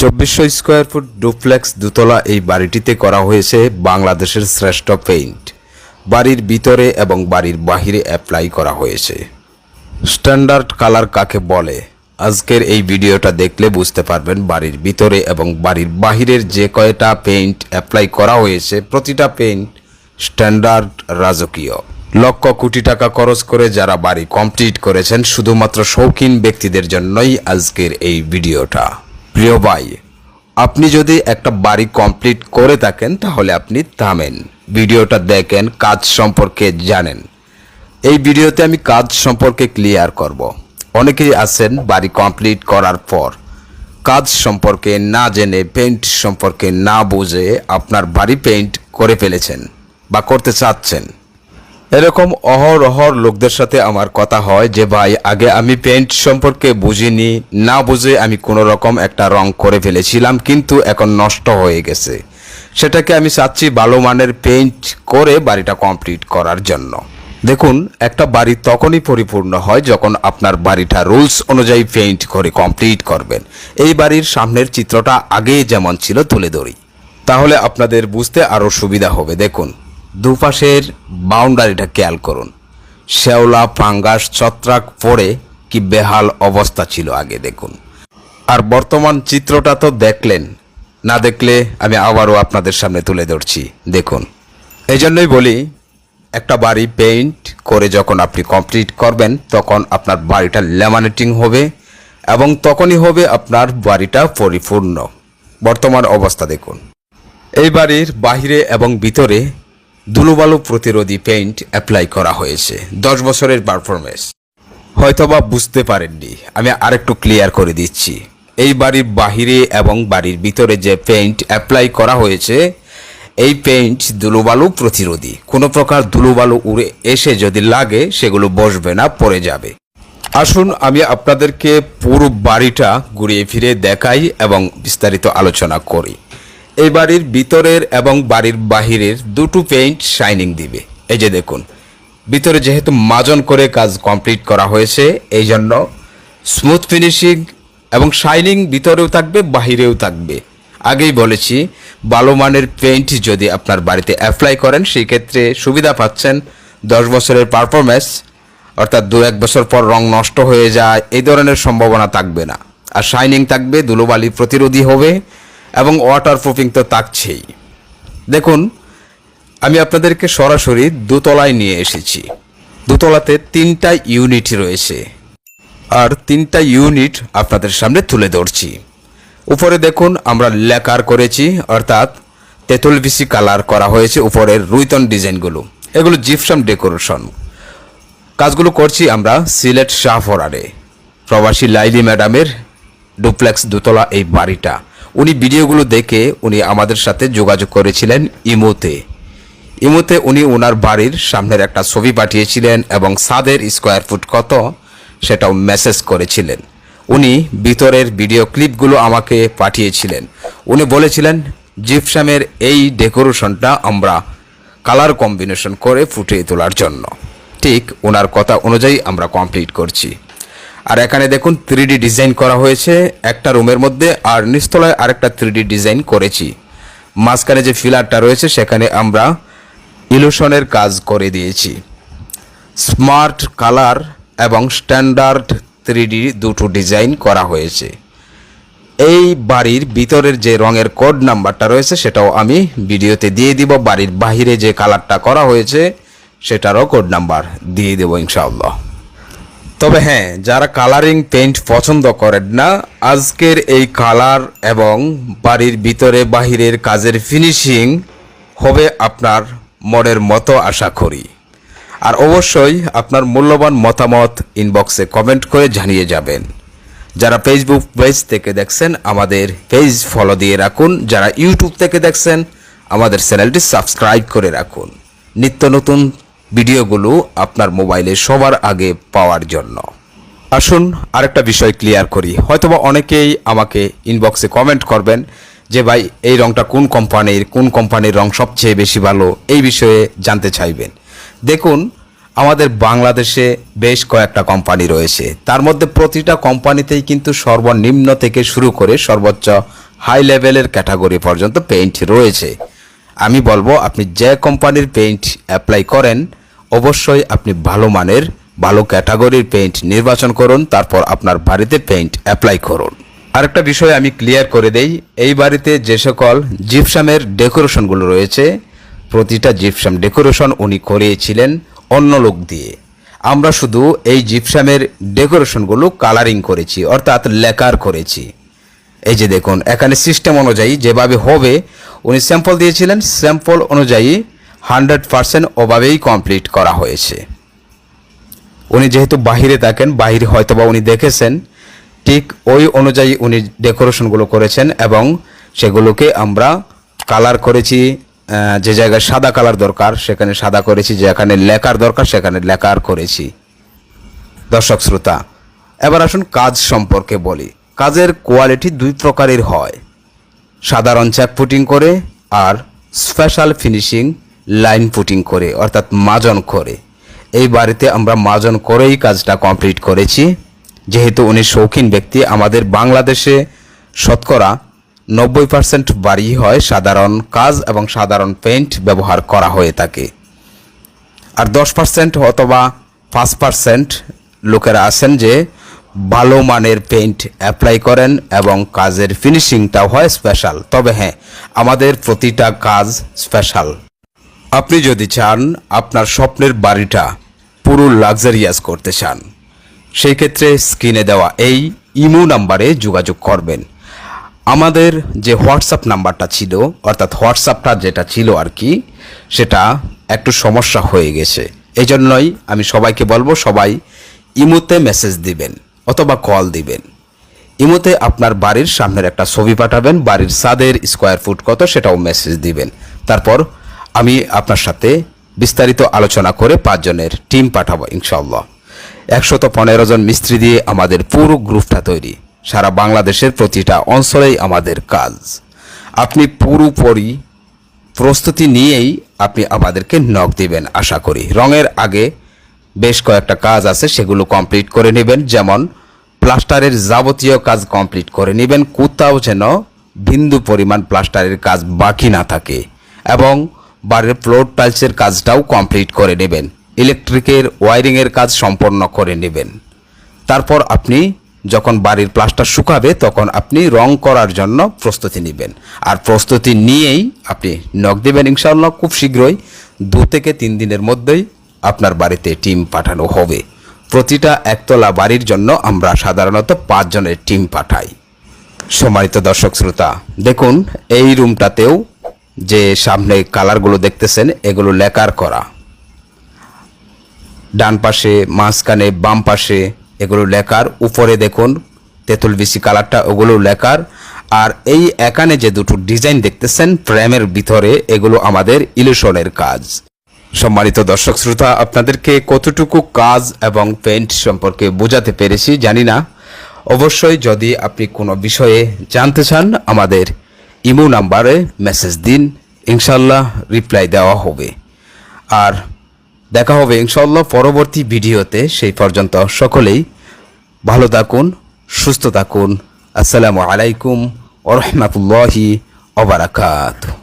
2400 square foot duplex দুতলা এই বাড়িটিতে করা হয়েছে বাংলাদেশের শ্রেষ্ঠ পেইন্ট। বাড়ির ভিতরে এবং বাড়ির বাহিরে অ্যাপ্লাই করা হয়েছে। স্ট্যান্ডার্ড কালার কাকে বলে আজকের এই ভিডিওটা দেখলে বুঝতে পারবেন। বাড়ির ভিতরে এবং বাড়ির বাহিরের যে কয়টা পেইন্ট অ্যাপ্লাই করা হয়েছে প্রতিটা পেইন্ট স্ট্যান্ডার্ড রাজকীয়। লক্ষ কোটি টাকা খরচ করে যারা বাড়ি কমপ্লিট করেছেন শুধুমাত্র শৌখিন ব্যক্তিদের জন্যই আজকের এই ভিডিওটা। প্রিয় ভাই, আপনি যদি একটা বাড়ি কমপ্লিট করে থাকেন তাহলে আপনি থামেন, ভিডিওটা দেখেন, কাজ সম্পর্কে জানেন। এই ভিডিওতে আমি কাজ সম্পর্কে ক্লিয়ার করব। অনেকেই আছেন বাড়ি কমপ্লিট করার পর কাজ সম্পর্কে না জেনে, পেইন্ট সম্পর্কে না বুঝে আপনার বাড়ি পেইন্ট করে ফেলেছেন বা করতে চাচ্ছেন। এরকম অহরহ লোকদের সাথে আমার কথা হয় যে ভাই, আগে আমি পেইন্ট সম্পর্কে বুঝিনি, না বুঝে আমি কোনো রকম একটা রং করে ফেলেছিলাম, কিন্তু এখন নষ্ট হয়ে গেছে। সেটাকে আমি চাচ্ছি ভালো মানের পেইন্ট করে বাড়িটা কমপ্লিট করার জন্য। দেখুন, একটা বাড়ি তখনই পরিপূর্ণ হয় যখন আপনার বাড়িটা রুলস অনুযায়ী পেইন্ট করে কমপ্লিট করবেন। এই বাড়ির সামনের চিত্রটা আগে যেমন ছিল তুলে ধরি, তাহলে আপনাদের বুঝতে আরও সুবিধা হবে। দেখুন, দুপাশের বাউন্ডারিটা খেয়াল করুন। শ্যাওলা, ফাঙ্গাস, ছত্রাক পড়ে কি বেহাল অবস্থা ছিল আগে, দেখুন। আর বর্তমান চিত্রটা তো দেখলেন, না দেখলে আমি আবারও আপনাদের সামনে তুলে ধরছি। দেখুন, এই জন্যই বলি, একটা বাড়ি পেইন্ট করে যখন আপনি কমপ্লিট করবেন তখন আপনার বাড়িটা ল্যামিনেটিং হবে এবং তখনই হবে আপনার বাড়িটা পরিপূর্ণ। বর্তমান অবস্থা দেখুন। এই বাড়ির বাহিরে এবং ভিতরে ধুলোবালু প্রতিরোধী পেইন্ট অ্যাপ্লাই করা হয়েছে। 10 বছরের পারফরমেন্স। হয়তোবা বুঝতে পারেননি, আমি আরেকটু ক্লিয়ার করে দিচ্ছি। এই বাড়ির বাহিরে এবং বাড়ির ভিতরে যে পেইন্ট অ্যাপ্লাই করা হয়েছে, এই পেইন্ট ধুলোবালু প্রতিরোধী। কোনো প্রকার ধুলোবালু উড়ে এসে যদি লাগে সেগুলো বসবে না, পড়ে যাবে। আসুন আমি আপনাদেরকে পুরো বাড়িটা ঘুরিয়ে ফিরে দেখাই এবং বিস্তারিত আলোচনা করি। এই বাড়ির ভিতরের এবং বাড়ির বাহিরের দুটো পেইন্ট শাইনিং দিবে। এই যে দেখুন, ভিতরে যেহেতু মাজন করে কাজ কমপ্লিট করা হয়েছে, এই জন্য স্মুথ ফিনিশিং এবং শাইনিং ভিতরেও থাকবে, বাহিরেও থাকবে। আগেই বলেছি, ভালো মানের পেইন্ট যদি আপনার বাড়িতে অ্যাপ্লাই করেন সেই ক্ষেত্রে সুবিধা পাচ্ছেন। 10 বছরের পারফরমেন্স, অর্থাৎ 2-1 বছর পর রং নষ্ট হয়ে যায় এই ধরনের সম্ভাবনা থাকবে না। আর শাইনিং থাকবে, ধুলোবালি প্রতিরোধী হবে এবং ওয়াটারপ্রুফিং তো থাকছেই। দেখুন, আমি আপনাদেরকে সরাসরি দোতলায় নিয়ে এসেছি। দোতলাতে 3টা ইউনিট রয়েছে আর 3টা ইউনিট আপনাদের সামনে তুলে ধরছি। উপরে দেখুন, আমরা লেকার করেছি, অর্থাৎ তেঁতুল বিসি কালার করা হয়েছে উপরের রুইতন ডিজাইনগুলো। এগুলো জিপসাম ডেকোরেশন। কাজগুলো করছি আমরা সিলেট শাহপরারে। প্রবাসী লাইলি ম্যাডামের ডুপ্লেক্স দোতলা এই বাড়িটা। উনি ভিডিওগুলো দেখে উনি আমাদের সাথে যোগাযোগ করেছিলেন ইমোতে উনি ওনার বাড়ির সামনের একটা ছবি পাঠিয়েছিলেন এবং ছাদের স্কোয়ার ফুট কত সেটাও মেসেজ করেছিলেন। উনি ভিতরের ভিডিও ক্লিপগুলো আমাকে পাঠিয়েছিলেন। উনি বলেছিলেন জিপসামের এই ডেকোরেশনটা আমরা কালার কম্বিনেশন করে ফুটিয়ে তোলার জন্য। ঠিক ওনার কথা অনুযায়ী আমরা কমপ্লিট করছি। আর এখানে দেখুন 3D ডিজাইন করা হয়েছে একটা রুমের মধ্যে, আর নিচতলায় আরেকটা 3D ডিজাইন করেছি। মাঝখানে যে ফিলারটা রয়েছে সেখানে আমরা ইলুশনের কাজ করে দিয়েছি। স্মার্ট কালার এবং স্ট্যান্ডার্ড 3D দুটো ডিজাইন করা হয়েছে। এই বাড়ির ভিতরের যে রঙের কোড নাম্বারটা রয়েছে সেটাও আমি ভিডিওতে দিয়ে দিব। বাড়ির বাহিরে যে কালারটা করা হয়েছে সেটারও কোড নাম্বার দিয়ে দেবো ইনশাআল্লাহ। তবে হ্যাঁ, যারা কালারিং পেইন্ট পছন্দ করেন না, আজকের এই কালার এবং বাড়ির ভিতরে বাহিরের কাজের ফিনিশিং হবে আপনার মনের মতো আশা করি। আর অবশ্যই আপনার মূল্যবান মতামত ইনবক্সে কমেন্ট করে জানিয়ে যাবেন। যারা ফেসবুক পেজ থেকে দেখছেন আমাদের পেজ ফলো দিয়ে রাখুন। যারা ইউটিউব থেকে দেখছেন আমাদের চ্যানেলটি সাবস্ক্রাইব করে রাখুন নিত্য নতুন ভিডিওগুলো আপনার মোবাইলে সবার আগে পাওয়ার জন্য। আসুন আরেকটা বিষয় ক্লিয়ার করি। হয়তোবা অনেকেই আমাকে ইনবক্সে কমেন্ট করবেন যে ভাই, এই রংটা কোন কোম্পানির রং সবচেয়ে বেশি ভালো, এই বিষয়ে জানতে চাইবেন। দেখুন, আমাদের বাংলাদেশে বেশ কয়েকটা কোম্পানি রয়েছে। তার মধ্যে প্রতিটা কোম্পানিতেই কিন্তু সর্বনিম্ন থেকে শুরু করে সর্বোচ্চ হাই লেভেলের ক্যাটাগরি পর্যন্ত পেইন্ট রয়েছে। আমি বলবো আপনি যে কোম্পানির পেইন্ট অ্যাপ্লাই করেন অবশ্যই আপনি ভালো মানের ভালো ক্যাটাগরির পেইন্ট নির্বাচন করুন, তারপর আপনার বাড়িতে পেইন্ট অ্যাপ্লাই করুন। আরেকটা বিষয় আমি ক্লিয়ার করে দেই, এই বাড়িতে যে সকল জিপসামের ডেকোরেশনগুলো রয়েছে প্রতিটা জিপসাম ডেকোরেশন উনি করিয়েছিলেন অন্য লোক দিয়ে। আমরা শুধু এই জিপসামের ডেকোরেশনগুলো কালারিং করেছি, অর্থাৎ লেকার করেছি। এই যে দেখুন এখানে সিস্টেম অনুযায়ী যেভাবে হবে উনি স্যাম্পল দিয়েছিলেন, স্যাম্পল অনুযায়ী 100% ওভাবেই কমপ্লিট করা হয়েছে। উনি যেহেতু বাহিরে থাকেন, বাহিরে হয়তোবা উনি দেখেছেন, ঠিক ওই অনুযায়ী উনি ডেকোরেশনগুলো করেছেন এবং সেগুলোকে আমরা কালার করেছি। যে জায়গায় সাদা কালার দরকার সেখানে সাদা করেছি, যেখানে লেকার দরকার সেখানে লেকার করেছি। দর্শক শ্রোতা, এবার আসুন কাজ সম্পর্কে বলি। কাজের কোয়ালিটি দুই প্রকারের হয়, সাধারণ চ্যাপ পুটিং করে আর স্পেশাল ফিনিশিং লাইন পুটিং করে, অর্থাৎ মাজন করে। এই বাড়িতে আমরা মাজন করেই কাজটা কমপ্লিট করেছি। যেহেতু উনি শৌখিন ব্যক্তি, আমাদের বাংলাদেশে শতকরা 90% বাড়ি হয় সাধারণ কাজ এবং সাধারণ পেইন্ট ব্যবহার করা হয়ে থাকে। আর 10% অথবা 5% লোকেরা আছেন যে ভালো মানের পেইন্ট অ্যাপ্লাই করেন এবং কাজের ফিনিশিংটাও হয় স্পেশাল। তবে হ্যাঁ, আমাদের প্রতিটা কাজ স্পেশাল। আপনি যদি চান আপনার স্বপ্নের বাড়িটা পুরো লাক্সারিয়াস করতে চান, সেই ক্ষেত্রে স্ক্রিনে দেওয়া এই ইমো নাম্বারে যোগাযোগ করবেন। আমাদের যে হোয়াটসঅ্যাপ নাম্বারটা ছিল, অর্থাৎ হোয়াটসঅ্যাপটা যেটা ছিল আর কি, সেটা একটু সমস্যা হয়ে গেছে। এই জন্যই আমি সবাইকে বলবো সবাই ইমোতে মেসেজ দিবেন অথবা কল দিবেন। ইমোতে আপনার বাড়ির সামনের একটা ছবি পাঠাবেন, বাড়ির ছাদের স্কোয়ার ফুট কত সেটাও মেসেজ দিবেন। তারপর আমি আপনার সাথে বিস্তারিত আলোচনা করে 5 জনের টিম পাঠাবো ইনশাআল্লাহ। 115 জন মিস্ত্রি দিয়ে আমাদের পুরো গ্রুপটা তৈরি। সারা বাংলাদেশের প্রতিটা অঞ্চলেই আমাদের কাজ। আপনি পুরোপুরি প্রস্তুতি নিয়েই আপনি আমাদেরকে নক দিবেন আশা করি। রঙের আগে বেশ কয়েকটা কাজ আছে, সেগুলো কমপ্লিট করে নেবেন। যেমন প্লাস্টারের যাবতীয় কাজ কমপ্লিট করে নেবেন, কোথাও যেন বিন্দু পরিমাণ প্লাস্টারের কাজ বাকি না থাকে। এবং বাড়ির ফ্লোর টাইলসের কাজটাও কমপ্লিট করে নেবেন। ইলেকট্রিকের ওয়ারিংয়ের কাজ সম্পন্ন করে নেবেন। তারপর আপনি যখন বাড়ির প্লাস্টার শুকাবে তখন আপনি রং করার জন্য প্রস্তুতি নেবেন। আর প্রস্তুতি নিয়েই আপনি নক দেবেন ইনশাআল্লাহ। খুব শীঘ্রই 2 থেকে 3 দিনের মধ্যেই আপনার বাড়িতে টিম পাঠানো হবে। প্রতিটা একতলা বাড়ির জন্য আমরা সাধারণত 5 জনের টিম পাঠাই। সম্মানিত দর্শক শ্রোতা, দেখুন এই রুমটাতেও যে সামনে কালারগুলো দেখতেছেন এগুলো লেকার করা। ডান পাশে, মাঝখানে, বাম পাশে এগুলো লেকার। উপরে দেখুন তেঁতুল বিসি কালারটা, ওগুলো লেকার। আর এই এখানে যে দুটো ডিজাইন দেখতেছেন ফ্রেমের ভিতরে, এগুলো আমাদের ইলিউশনের কাজ। সম্মানিত দর্শক শ্রোতা, আপনাদেরকে কতটুকু কাজ এবং পেইন্ট সম্পর্কে বোঝাতে পেরেছি জানি না। অবশ্যই যদি আপনি কোনো বিষয়ে জানতে চান আমাদের ইমো নাম্বারে মেসেজ দিন, ইনশাল্লাহ রিপ্লাই দেওয়া হবে। আর দেখা হবে ইনশাল্লাহ পরবর্তী ভিডিওতে। সেই পর্যন্ত সকলেই ভালো থাকুন, সুস্থ থাকুন। আসসালামু আলাইকুম ওয়া রাহমাতুল্লাহি ওয়া বারাকাতুহু।